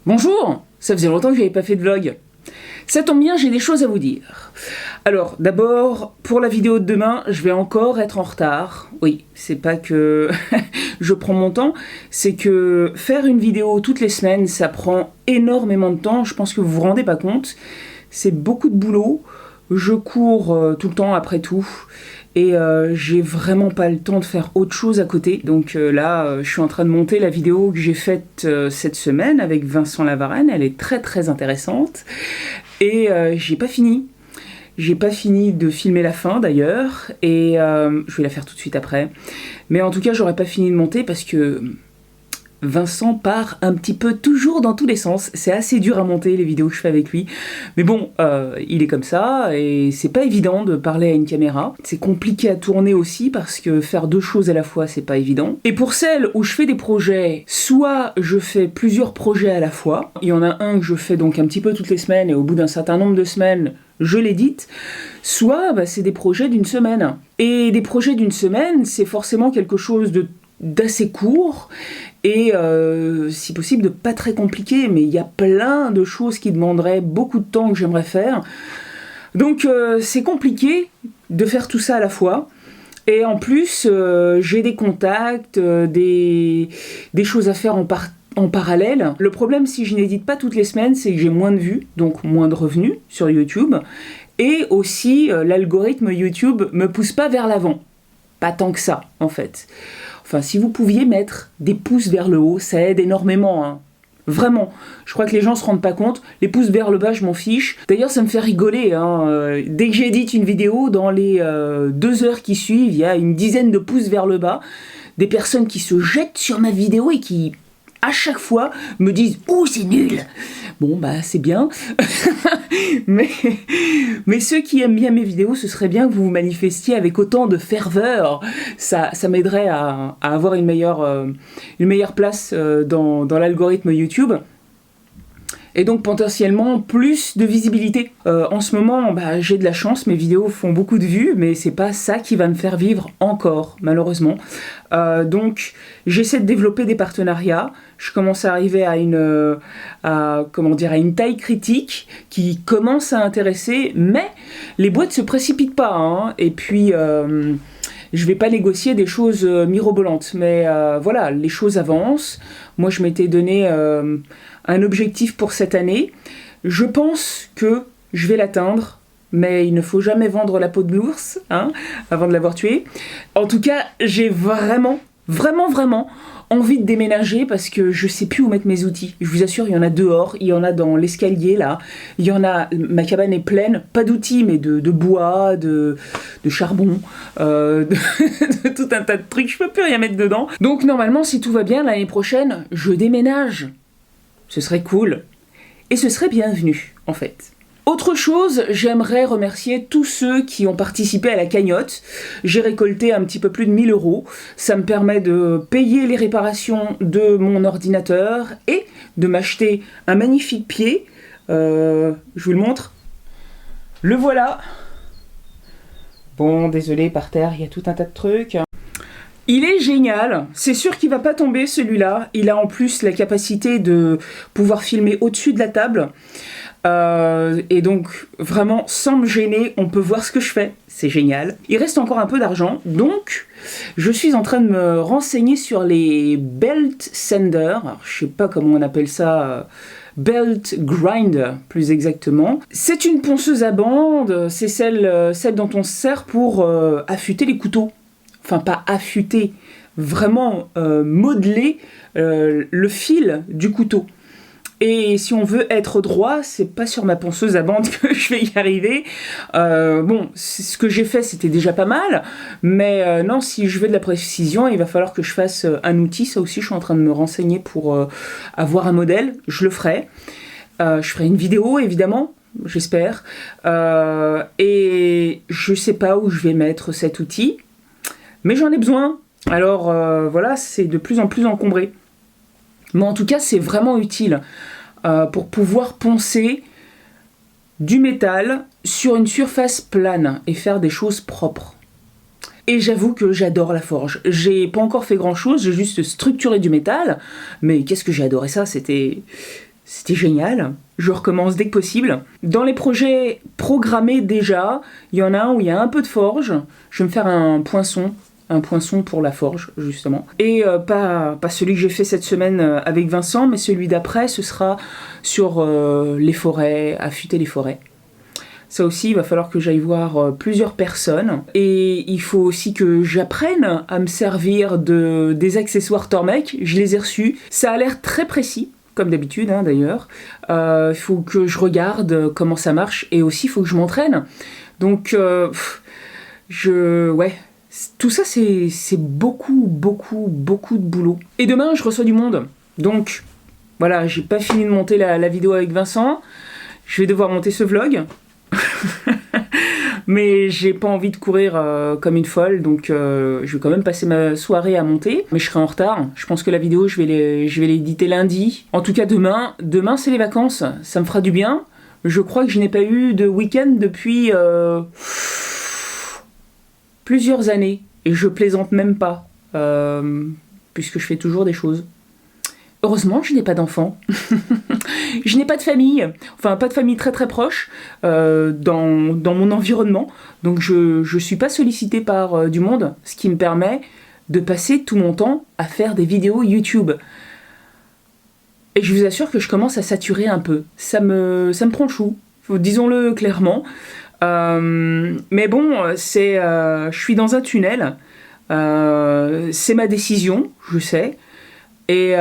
Bonjour, ça faisait longtemps que j'avais pas fait de vlog. Ça tombe bien, j'ai des choses à vous dire. Alors, d'abord, pour la vidéo de demain, je vais encore être en retard. Oui, c'est pas que je prends mon temps, c'est que faire une vidéo toutes les semaines, ça prend énormément de temps, je pense que vous vous rendez pas compte. C'est beaucoup de boulot, je cours tout le temps après tout, et j'ai vraiment pas le temps de faire autre chose à côté. Donc là, je suis en train de monter la vidéo que j'ai faite cette semaine avec Vincent Lavarenne, elle est très intéressante, et j'ai pas fini. J'ai pas fini de filmer la fin d'ailleurs, et je vais la faire tout de suite après. Mais en tout cas, j'aurais pas fini de monter parce que Vincent part un petit peu toujours dans tous les sens. C'est assez dur à monter les vidéos que je fais avec lui. Mais bon, il est comme ça et c'est pas évident de parler à une caméra. C'est compliqué à tourner aussi parce que faire deux choses à la fois, c'est pas évident. Et pour celles où je fais des projets, soit je fais plusieurs projets à la fois. Il y en a un que je fais donc un petit peu toutes les semaines et au bout d'un certain nombre de semaines, je l'édite. Soit c'est des projets d'une semaine. Et des projets d'une semaine, c'est forcément quelque chose d'assez court et si possible de pas très compliqué, mais il y a plein de choses qui demanderaient beaucoup de temps que j'aimerais faire. Donc c'est compliqué de faire tout ça à la fois. Et en plus, j'ai des contacts, des choses à faire en parallèle. Le problème, si je n'édite pas toutes les semaines, c'est que j'ai moins de vues, donc moins de revenus sur YouTube. Et aussi, l'algorithme YouTube me pousse pas vers l'avant. Pas tant que ça, en fait. Enfin, si vous pouviez mettre des pouces vers le haut, ça aide énormément, hein. Vraiment. Je crois que les gens se rendent pas compte. Les pouces vers le bas, je m'en fiche. D'ailleurs, ça me fait rigoler, hein. Dès que j'édite une vidéo, dans les 2 heures qui suivent, il y a une dizaine de pouces vers le bas. Des personnes qui se jettent sur ma vidéo et qui, à chaque fois, me disent « Oh, c'est nul !» Bon, bah, c'est bien. mais ceux qui aiment bien mes vidéos, ce serait bien que vous vous manifestiez avec autant de ferveur. Ça m'aiderait à avoir une meilleure place dans l'algorithme YouTube. Et donc potentiellement plus de visibilité. En ce moment, j'ai de la chance, mes vidéos font beaucoup de vues, mais c'est pas ça qui va me faire vivre encore, malheureusement. Donc j'essaie de développer des partenariats. Je commence à arriver à une taille critique qui commence à intéresser, mais les boîtes se précipitent pas, hein. Et puis je vais pas négocier des choses mirobolantes, mais voilà, les choses avancent. Moi, je m'étais donné un objectif pour cette année. Je pense que je vais l'atteindre, mais il ne faut jamais vendre la peau de l'ours, hein, avant de l'avoir tué. En tout cas, j'ai vraiment envie de déménager parce que je sais plus où mettre mes outils. Je vous assure, il y en a dehors, il y en a dans l'escalier là, il y en a, ma cabane est pleine, pas d'outils mais de bois, de charbon, de tout un tas de trucs, je peux plus rien mettre dedans. Donc normalement, si tout va bien, l'année prochaine, je déménage. Ce serait cool. Et ce serait bienvenu, en fait. Autre chose, j'aimerais remercier tous ceux qui ont participé à la cagnotte. J'ai récolté un petit peu plus de 1 000 €. Ça me permet de payer les réparations de mon ordinateur et de m'acheter un magnifique pied. Je vous le montre. Le voilà. Bon, désolé, par terre, il y a tout un tas de trucs. Il est génial, c'est sûr qu'il va pas tomber celui-là, il a en plus la capacité de pouvoir filmer au-dessus de la table, et donc vraiment sans me gêner, on peut voir ce que je fais, c'est génial. Il reste encore un peu d'argent, donc je suis en train de me renseigner sur les belt sander, alors, je sais pas comment on appelle ça, belt grinder plus exactement. C'est une ponceuse à bande, c'est celle dont on se sert pour affûter les couteaux. Enfin pas affûter, vraiment modeler le fil du couteau. Et si on veut être droit, c'est pas sur ma ponceuse à bande que je vais y arriver. Bon, ce que j'ai fait, c'était déjà pas mal, mais non, si je veux de la précision, il va falloir que je fasse un outil. Ça aussi, je suis en train de me renseigner pour avoir un modèle. Je le ferai. Je ferai une vidéo, évidemment. J'espère. Et je sais pas où je vais mettre cet outil. Mais j'en ai besoin, alors voilà, c'est de plus en plus encombré. Mais en tout cas, c'est vraiment utile pour pouvoir poncer du métal sur une surface plane et faire des choses propres. Et j'avoue que j'adore la forge. J'ai pas encore fait grand chose, j'ai juste structuré du métal, mais qu'est-ce que j'ai adoré ça, c'était c'était génial. Je recommence dès que possible. Dans les projets programmés déjà, il y en a un où il y a un peu de forge. Je vais me faire un poinçon pour la forge, justement. Et pas celui que j'ai fait cette semaine avec Vincent, mais celui d'après, ce sera sur les forêts, affûter les forêts. Ça aussi, il va falloir que j'aille voir plusieurs personnes. Et il faut aussi que j'apprenne à me servir des accessoires Tormek. Je les ai reçus. Ça a l'air très précis, comme d'habitude d'ailleurs. Il faut que je regarde comment ça marche. Et aussi, il faut que je m'entraîne. Donc, ouais... Tout ça, c'est beaucoup de boulot. Et demain, je reçois du monde. Donc, voilà, j'ai pas fini de monter la vidéo avec Vincent. Je vais devoir monter ce vlog. Mais j'ai pas envie de courir comme une folle, donc je vais quand même passer ma soirée à monter. Mais je serai en retard. Je pense que la vidéo, je vais l'éditer lundi. En tout cas, demain c'est les vacances. Ça me fera du bien. Je crois que je n'ai pas eu de week-end depuis... plusieurs années, et je plaisante même pas, puisque je fais toujours des choses. Heureusement, je n'ai pas d'enfants. Je n'ai pas de famille, enfin pas de famille très très proche dans mon environnement, donc je suis pas sollicitée par du monde, ce qui me permet de passer tout mon temps à faire des vidéos YouTube. Et je vous assure que je commence à saturer un peu. Ça me prend le chou, disons-le clairement. Mais bon, je suis dans un tunnel, c'est ma décision, je sais, et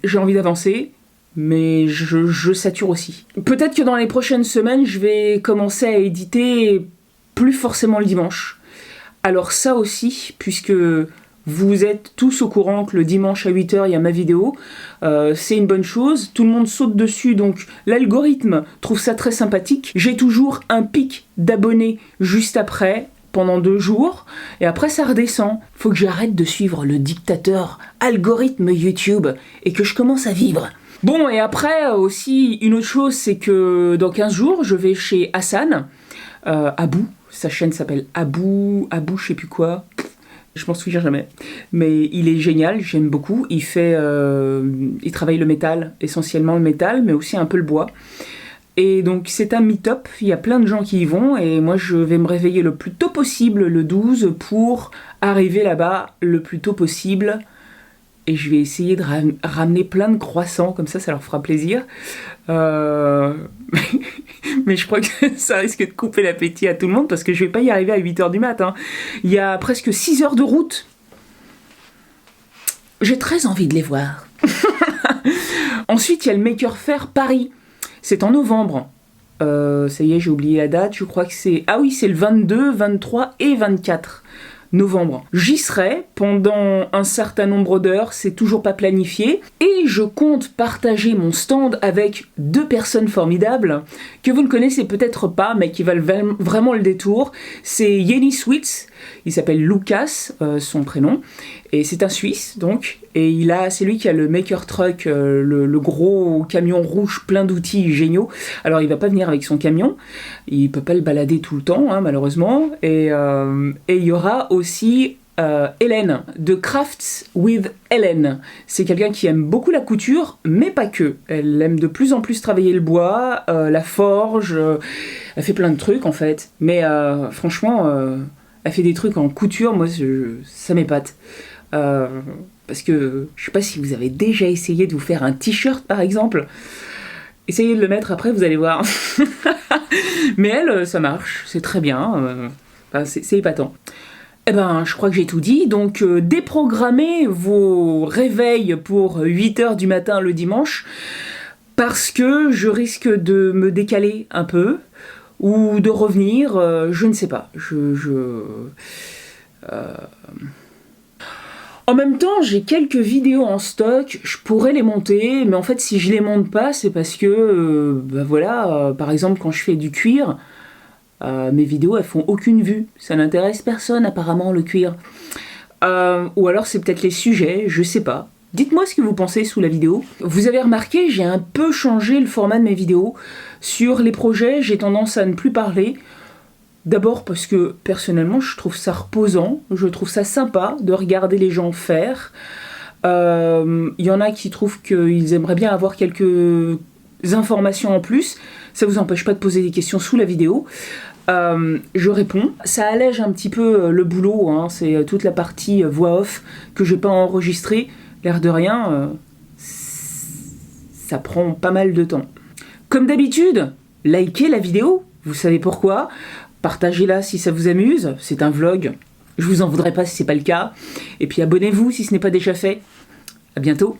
j'ai envie d'avancer, mais je sature aussi. Peut-être que dans les prochaines semaines, je vais commencer à éditer plus forcément le dimanche. Alors ça aussi, puisque vous êtes tous au courant que le dimanche à 8h, il y a ma vidéo. C'est une bonne chose. Tout le monde saute dessus, donc l'algorithme trouve ça très sympathique. J'ai toujours un pic d'abonnés juste après, pendant 2 jours. Et après, ça redescend. Faut que j'arrête de suivre le dictateur algorithme YouTube et que je commence à vivre. Bon, et après, aussi, une autre chose, c'est que dans 15 jours, je vais chez Hassan, Abou. Sa chaîne s'appelle Abou, je sais plus quoi. Je m'en souviens jamais. Mais il est génial, j'aime beaucoup. Il travaille le métal, essentiellement le métal, mais aussi un peu le bois. Et donc c'est un meet-up, il y a plein de gens qui y vont, et moi je vais me réveiller le plus tôt possible le 12 pour arriver là-bas le plus tôt possible. Et je vais essayer de ramener plein de croissants, comme ça leur fera plaisir. Mais je crois que ça risque de couper l'appétit à tout le monde, parce que je vais pas y arriver à 8h du matin. Il y a presque 6 heures de route. J'ai très envie de les voir. Ensuite, il y a le Maker Faire Paris. C'est en novembre. Ça y est, j'ai oublié la date. Je crois que c'est... Ah oui, c'est le 22, 23 et 24 novembre. J'y serai pendant un certain nombre d'heures, c'est toujours pas planifié, et je compte partager mon stand avec 2 personnes formidables que vous ne connaissez peut-être pas, mais qui valent vraiment le détour. C'est Yeni Sweets, il s'appelle Lucas, son prénom, et c'est un Suisse donc, et c'est lui qui a le Maker Truck, le gros camion rouge plein d'outils géniaux. Alors il va pas venir avec son camion, il peut pas le balader tout le temps malheureusement, et il y aura aussi Hélène de Crafts with Hélène. C'est quelqu'un qui aime beaucoup la couture, mais pas que. Elle aime de plus en plus travailler le bois, la forge, elle fait plein de trucs en fait, mais franchement elle fait des trucs en couture, moi ça m'épate. Parce que je sais pas si vous avez déjà essayé de vous faire un t-shirt par exemple. Essayez de le mettre après, vous allez voir. Mais elle, ça marche, c'est très bien, c'est épatant. Eh ben, je crois que j'ai tout dit, donc déprogrammez vos réveils pour 8h du matin le dimanche, parce que je risque de me décaler un peu, ou de revenir, je ne sais pas. En même temps, j'ai quelques vidéos en stock, je pourrais les monter, mais en fait, si je les monte pas, c'est parce que, par exemple, quand je fais du cuir, mes vidéos, elles font aucune vue. Ça n'intéresse personne, apparemment, le cuir. Ou alors, c'est peut-être les sujets, je sais pas. Dites-moi ce que vous pensez sous la vidéo. Vous avez remarqué, j'ai un peu changé le format de mes vidéos. Sur les projets, j'ai tendance à ne plus parler. D'abord parce que, personnellement, je trouve ça reposant. Je trouve ça sympa de regarder les gens faire. Il y en a qui trouvent qu'ils aimeraient bien avoir quelques informations en plus. Ça vous empêche pas de poser des questions sous la vidéo. Je réponds. Ça allège un petit peu le boulot, hein. C'est toute la partie voix off que j'ai pas enregistrée. L'air de rien, ça prend pas mal de temps. Comme d'habitude, likez la vidéo, vous savez pourquoi. Partagez-la si ça vous amuse, c'est un vlog. Je vous en voudrais pas si c'est pas le cas. Et puis abonnez-vous si ce n'est pas déjà fait. À bientôt.